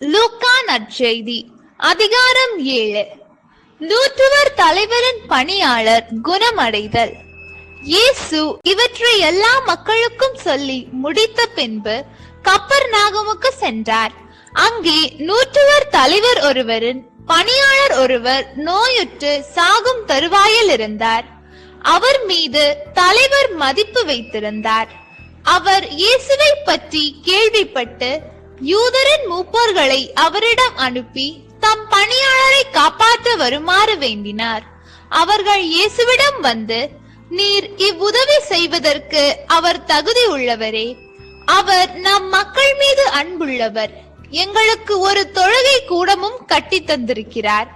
லூக்கா நற்செய்தி அதிகாரம் 7. நூற்றுவர் தலைவரின் பணியாளர் குணமடைதல். இயேசு இவற்றை எல்லா மக்களுக்கும் சொல்லி முடித்த பின்பு கப்பர்நாகுமுக்கு சென்றார். அங்கே நூற்றுவர் தலைவர் ஒருவரின் பணியாளர் ஒருவர் நோயுற்று சாகும் தருவாயில் இருந்தார். அவர் மீது தலைவர் மதிப்பு வைத்திருந்தார். அவர் இயேசுவை பற்றி கேள்விப்பட்டு யூதரின் மூப்பர்களை அவரிடம் அனுப்பி தம் பணியாளரை காப்பாற்ற வருமாறு வேண்டினார். அவர்கள் இயேசுவிடம் வந்து, நீர் இவ்வுதவி செய்வதற்கு அவர் தகுதி உள்ளவரே, அவர் நம் மக்கள் மீது அன்புள்ளவர், எங்களுக்கு ஒரு தொழுகை கூடமும் கட்டி தந்திருக்கிறார்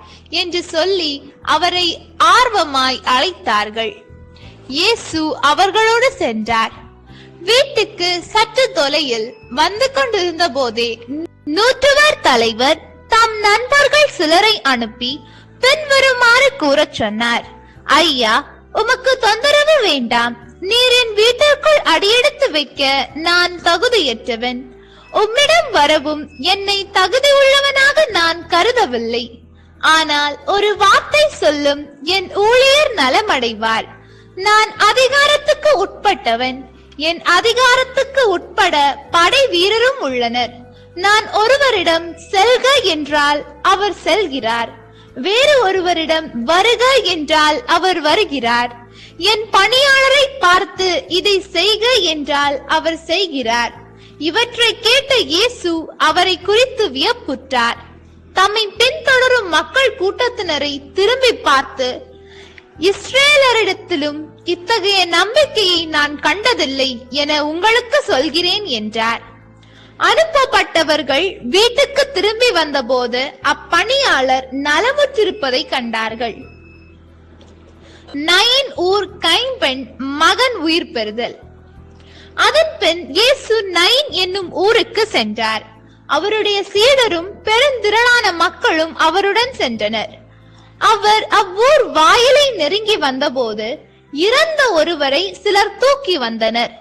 என்று சொல்லி அவரை ஆர்வமாய் அழைத்தார்கள். இயேசு அவர்களோடு சென்றார். வீட்டுக்கு சற்று தொலையில் வந்து கொண்டிருந்த போதே நூற்றுவர் தலைவர் தம் நண்பர்கள் சிலரை அனுப்பி பின்வருமாறு கூறச் சொன்னார். ஐயா, உமக்கு தொந்தரவு வேண்டாம். நீர் என் வீட்டிற்குள் அடியெடுத்து வைக்க நான் தகுதியற்றவன். உம்மிடம் வரவும் என்னை தகுதி உள்ளவனாக நான் கருதவில்லை. ஆனால் ஒரு வார்த்தை சொல்லும், என் ஊழியர் நலமடைவார். நான் அதிகாரத்துக்கு உட்பட்டவன். என் அதிகாரத்துக்கு உட்பட படை வீரரும் உள்ளனர். நான் ஒருவரிடம் செல்க என்றால் அவர் செல்கிறார், வேறு ஒருவரிடம் வருக என்றால் அவர் வருகிறார். என் பணியாளரை பார்த்து இதை செய்க என்றால் அவர் செய்கிறார். இவற்றை கேட்ட இயேசு அவரை குறித்து வியப்புற்றார். தம்மை பின்தொடரும் மக்கள் கூட்டத்தினரை திரும்பி பார்த்து, இஸ்ரேலரிடத்திலும் இத்தகைய நம்பிக்கையை நான் கண்டதில்லை என உங்களுக்கு சொல்கிறேன் என்றார். அனுப்பப்பட்டவர்கள் வீட்டுக்கு திரும்பி வந்தபோது அப்பணியாளர் நலமுற்றிருப்பதை கண்டார்கள். நயின் ஊர் கைம்பெண் மகன் உயிர் பெறுதல். அதன் பின் இயேசு நயின் என்னும் ஊருக்கு சென்றார். அவருடைய சீடரும் பெருந்திரளான மக்களும் அவருடன் சென்றனர். அவர் அவ்வூர் வாயிலை நெருங்கி வந்தபோது இறந்த ஒருவரை சிலர் தூக்கி வந்தனர்.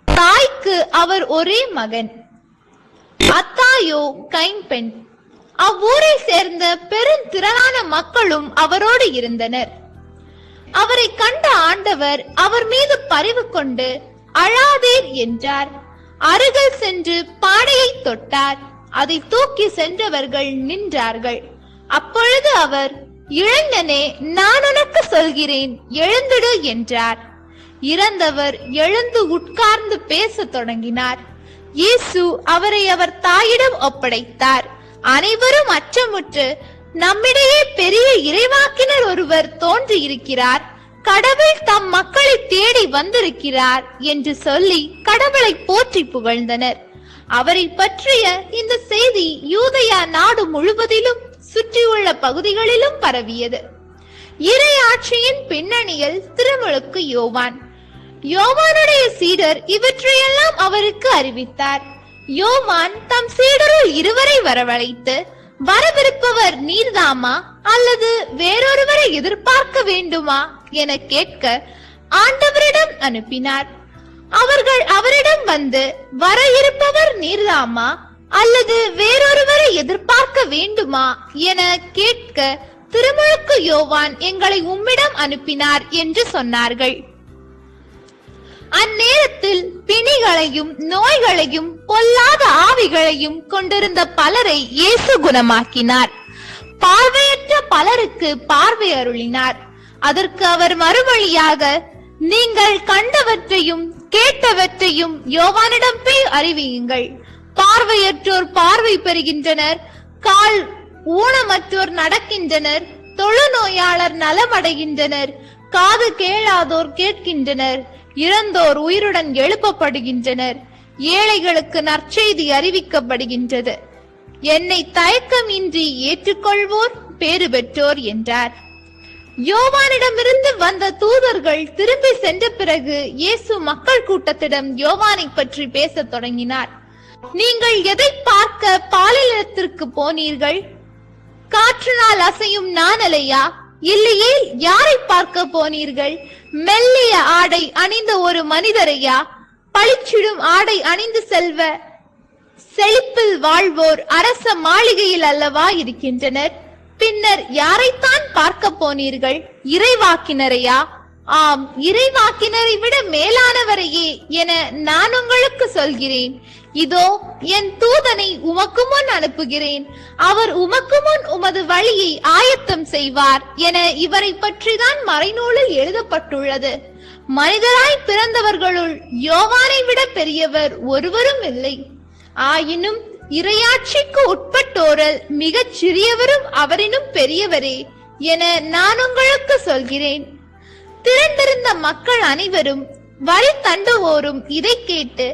தாய்க்கு அவர் ஒரே மகன். அத்தாயோ கைம்பெண். அவ்வூரை சேர்ந்த பெருந்திரளான மக்களும் அவரோடு இருந்தனர். அவரை கண்ட ஆண்டவர் அவர் மீது பரிவு கொண்டு, அழாதீர் என்றார். அருகில் சென்று பாடையை தொட்டார். அதை தூக்கி சென்றவர்கள் நின்றார்கள். அப்பொழுது அவர், இளைஞனே, நான் உனக்கு சொல்கிறேன், எழுந்திடு என்றார். இறந்தவர் எழுந்து உட்கார்ந்து பேசத் தொடங்கினார். இயேசு அவரை அவர் தாயிடம் ஒப்படைத்தார். அனைவரும் அச்சமுற்று, நம்மிடையே பெரிய இறைவாக்கினர் ஒருவர் தோன்றி இருக்கிறார், கடவுள் தம் மக்களை தேடி வந்திருக்கிறார் என்று சொல்லி கடவுளை போற்றி புகழ்ந்தனர். அவரை பற்றிய இந்த செய்தி யூதேயா நாடு முழுவதிலும் சுற்றியுள்ள பகுதிகளிலும் பரவியது. இறை ஆட்சியின் பின்னணியில் திருமுழுக்கு யோவான். யோவானுடைய சீடர் இவற்றையெல்லாம் அவருக்கு அறிவித்தார். யோவான் தம் சீடருள் இருவரை வரவழைத்து, வரவிருப்பவர் நீர்தாமா அல்லது வேறொருவரை எதிர்பார்க்க வேண்டுமா என கேட்க ஆண்டவரிடம் அனுப்பினார். அவர்கள் அவரிடம் வந்து, வர இருப்பவர் நீர்தாமா அல்லது வேறொருவரை எதிர்பார்க்க வேண்டுமா என கேட்க திருமுழுக்கு யோவான் எங்களை உம்மிடம் அனுப்பினார் என்று சொன்னார்கள். அந்நேரத்தில் பிணிகளையும் நோய்களையும் பொல்லாத ஆவிகளையும் கொண்டிருந்த பலரை இயேசு குணமாக்கினார். பார்வையற்ற பலருக்கு பார்வை அருளினார். அதற்கு அவர் மறுமொழியாக, நீங்கள் கண்டவற்றையும் கேட்டவற்றையும் யோவானிடம் போய் அறிவியுங்கள். பார்வையற்றோர் பார்வை பெறுகின்றனர், கால் ஊனமற்றோர் நடக்கின்றனர், தொழுநோயாளர் நலமடைகின்றனர், காது கேளாதோர் கேட்கின்றனர், இறந்தோர் உயிருடன் எழுப்பப்படுகின்றனர், ஏழைகளுக்கு நற்செய்தி அறிவிக்கப்படுகின்றது. என்னை தயக்கமின்றி ஏற்றுக்கொள்வோர் பேறு பெற்றோர் என்றார். யோவானிடமிருந்து வந்த தூதர்கள் திரும்பி சென்ற பிறகு இயேசு மக்கள் கூட்டத்திடம் யோவானை பற்றி பேசத் தொடங்கினார். நீங்கள் எதை பார்க்க பாலினத்திற்கு போனீர்கள்? காற்றினால் அசையும் நாணலையா? இல்லையே, யாரை பார்க்க போனீர்கள்? மெல்லிய ஆடை அணிந்த ஒரு மனிதரையா? பளிச்சிடும் ஆடை அணிந்து செல்வ செழிப்பில் வாழ்வோர் அரச மாளிகையில் அல்லவா இருக்கின்றனர். பின்னர் யாரைத்தான் பார்க்க போனீர்கள்? இறைவாக்கினரையா? ஆம், இறைவாக்கினரை விட மேலானவரையே என நான் உங்களுக்கு சொல்கிறேன். இதோ என் தூதனை உமக்கு முன் அனுப்புகிறேன், அவர் உமக்கு முன் உமது வழியை ஆயத்தம் செய்வார் என இவரை பற்றிதான் மறைநூலில் எழுதப்பட்டுள்ளது. மனிதராய் பிறந்தவர்களுள் யோவானை விட பெரியவர் ஒருவரும் இல்லை. ஆயினும் இறையாட்சிக்கு உட்பட்டோரல் மிகச் சிறியவரும் அவரினும் பெரியவரே என நான் உங்களுக்கு சொல்கிறேன். திரண்டிருந்த மக்கள் அனைவரும் வரி தண்டுவோரும் இதை கேட்டு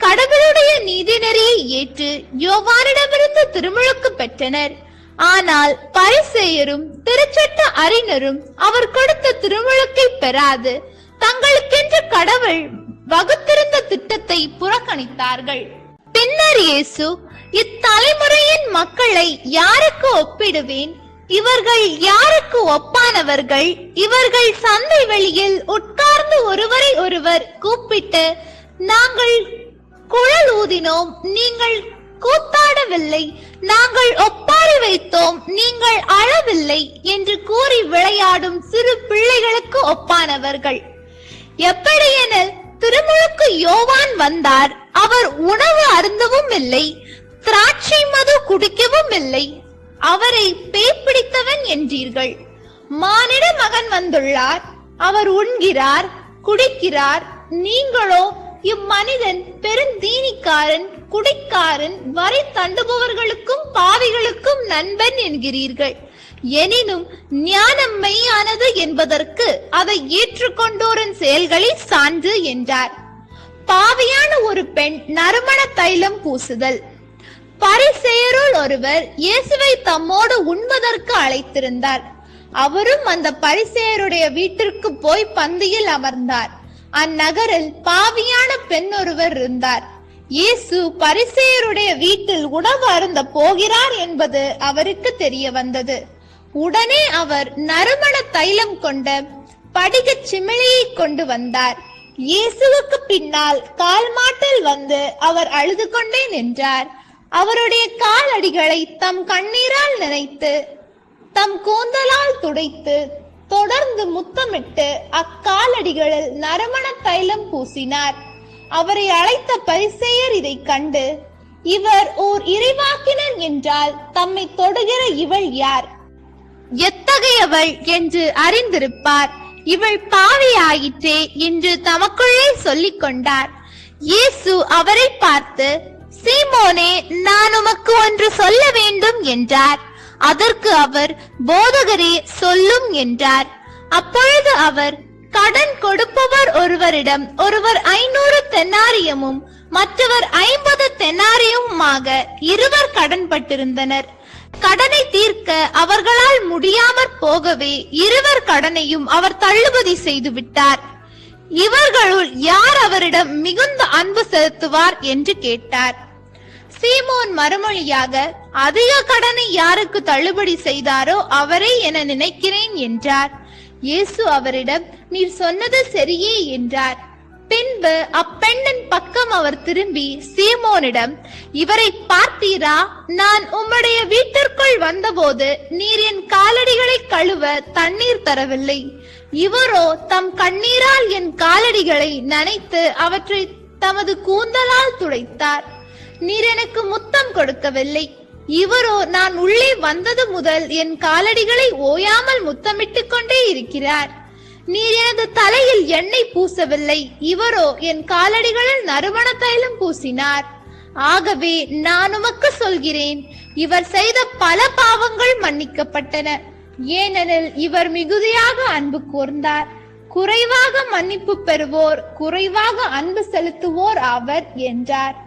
கடவுளுடைய நீதிநெறியை ஏற்று யோவானிடமிருந்து திருமுழுக்கு பெற்றனர். ஆனால் பரிசேயரும் திருச்சட்ட அறிஞரும் அவர் கொடுத்த திருமுழுக்கை பெறாது தங்களுக்கென்று கடவுள் வகுத்திருந்த திட்டத்தை புறக்கணித்தார்கள். பின்னர் இயேசு, இத்தலைமுறையின் மக்களை யாருக்கு ஒப்பிடுவேன்? இவர்கள் யாருக்கு ஒப்பானவர்கள்? இவர்கள் சந்தை வெளியில் உட்கார்ந்து ஒருவரை ஒருவர் கூப்பிட்டு, நாங்கள் குழல் ஊதினோம், நீங்கள் கூத்தாடவில்லை, நாங்கள் ஒப்பாரி வைத்தோம், நீங்கள் அழவில்லை என்று கூறி விளையாடும் சிறு பிள்ளைகளுக்கு ஒப்பானவர்கள். எப்படியெனில் திருமுழுக்கு யோவான் வந்தார், அவர் உணவு அருந்தவும் இல்லை, திராட்சை மது குடிக்கவும் இல்லை, அவரை பேய் பிடித்தவன் என்றீர்கள். மானிட மகன் வந்துள்ளார், அவர் உண்கிறார் குடிக்கிறார், நீங்களோ இம்மனிதன் பெருந்தீனிக்காரன், குடிக்காரன், வரி தண்டுபவர்களுக்கும் பாவிகளுக்கும் நண்பன் என்கிறீர்கள். எனினும் ஞானம் மெய்யானது என்பதற்கு அதை ஏற்றுக்கொண்டோரின் செயல்களில் சான்று என்றார். பாவியான ஒரு பெண் நறுமண தைலம் பூசுதல். பரிசேயருள் ஒருவர் இயேசுவை தம்மோடு உண்பதற்கு அழைத்திருந்தார். அவரும் அந்த பரிசேயருடைய வீட்டிற்கு போய் பந்தியில் அமர்ந்தார். அந்நகரில் பாவியான பெண் ஒருவர் இருந்தார். இயேசு பரிசேயருடைய வீட்டில் உணவு அருந்த போகிறார் என்பது அவருக்கு தெரிய வந்தது. உடனே அவர் நறுமண தைலம் கொண்ட படிக சிமிழியை கொண்டு வந்தார். இயேசுவுக்கு பின்னால் கால் மாட்டில் வந்து அவர் அழுது கொண்டே நின்றார். அவருடைய காலடிகளை தம் கண்ணீரால் நினைத்து தம் கூந்தலால் துடைத்து தொடர்ந்து முத்தமிட்டு அக்காலடிகளில் நறுமண தைலம் பூசினார். அவரை அழைத்த பரிசேயர் இதை கண்டு, இவர் ஓர் இறைவாக்கினர் என்றால் தம்மை தொடுகிற இவள் யார், எத்தகையவள் என்று அறிந்திருப்பார், இவள் பாவியாயிற்றே என்று தமக்குள்ளே சொல்லிக் கொண்டார். இயேசு அவரை பார்த்து, சீமோனே, நான் உமக்கு ஒன்று சொல்ல வேண்டும் என்றார். அதற்கு அவர், போதகரே, சொல்லும் என்றார். அப்பொழுது அவர், கடன் கொடுப்பவர் ஒருவரிடம் ஒருவர் 500 தெனாரியமும் மற்றவர் 50 தெனாரியமுமாக இருவர் கடன்பட்டிருந்தனர். கடனை தீர்க்க அவர்களால் முடியாமற் போகவே இருவர் கடனையும் அவர் தள்ளுபடி செய்து விட்டார். இவர்களுள் யார் அவரிடம் மிகுந்த அன்பு செலுத்துவார் என்று கேட்டார். சீமோன் மறுமொழியாக, அதிக கடனை யாருக்கு தள்ளுபடி செய்தாரோ அவரே என நினைக்கிறேன் என்றார். இயேசு அவரிடம், நீர் சொன்னது சரியே என்றார். பின்பு அப்பெண்ணின் பக்கம் அவர் திரும்பி சீமோனிடம், இவரை பார்த்தீரா? நான் உம்முடைய வீட்டிற்குள் வந்தபோது நீர் என் காலடிகளை கழுவ தண்ணீர் தரவில்லை. இவரோ தம் கண்ணீரால் என் காலடிகளை நனைத்து அவற்றை தமது கூந்தலால் துடைத்தார். நீர் எனக்கு முத்தம் கொடுக்கவில்லை. இவரோ நான் உள்ளே வந்தது முதல் என் காலடிகளை ஓயாமல் முத்தமிட்டுக் கொண்டே இருக்கிறார். நீர் எனது தலையில் எண்ணெய் பூசவில்லை. இவரோ என் காலடிகளில் நறுமண தைலம் பூசினார். ஆகவே நான் உமக்கு சொல்கிறேன், இவர் செய்த பல பாவங்கள் மன்னிக்கப்பட்டன, ஏனெனில் இவர் மிகுதியாக அன்பு கூர்ந்தார். குறைவாக மன்னிப்பு பெறுவோர் குறைவாக அன்பு செலுத்துவோர் ஆவர் என்றார்.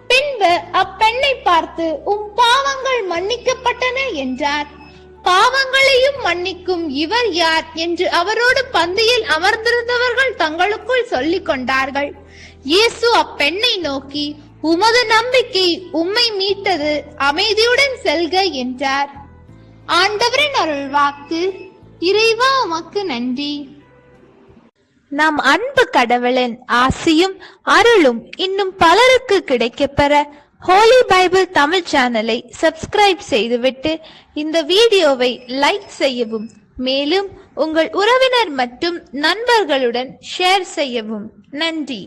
பின்பு அப்பெண்ணை பார்த்து, உம் பாவங்கள் மன்னிக்கப்பட்டன என்றார். பாவங்களையும் மன்னிக்கும் இவர் யார் என்று அவரோடு பந்தியில் அமர்ந்திருந்தவர்கள் தங்களுக்குள் சொல்லிக் கொண்டார்கள். இயேசு அப்பெண்ணை நோக்கி, உமது நம்பிக்கை உம்மை மீட்டது, அமைதியுடன் செல்க என்றார். ஆண்டவரின் அருள்வாக்கு. இறைவா உமக்கு நன்றி. நம் அன்பு கடவுளின் ஆசியும் அருளும் இன்னும் பலருக்கு கிடைக்கப்பெற ஹோலி பைபிள் தமிழ் சேனலை சப்ஸ்கிரைப் செய்துவிட்டு இந்த வீடியோவை லைக் செய்யவும், மேலும் உங்கள் உறவினர் மற்றும் நண்பர்களுடன் ஷேர் செய்யவும். நன்றி.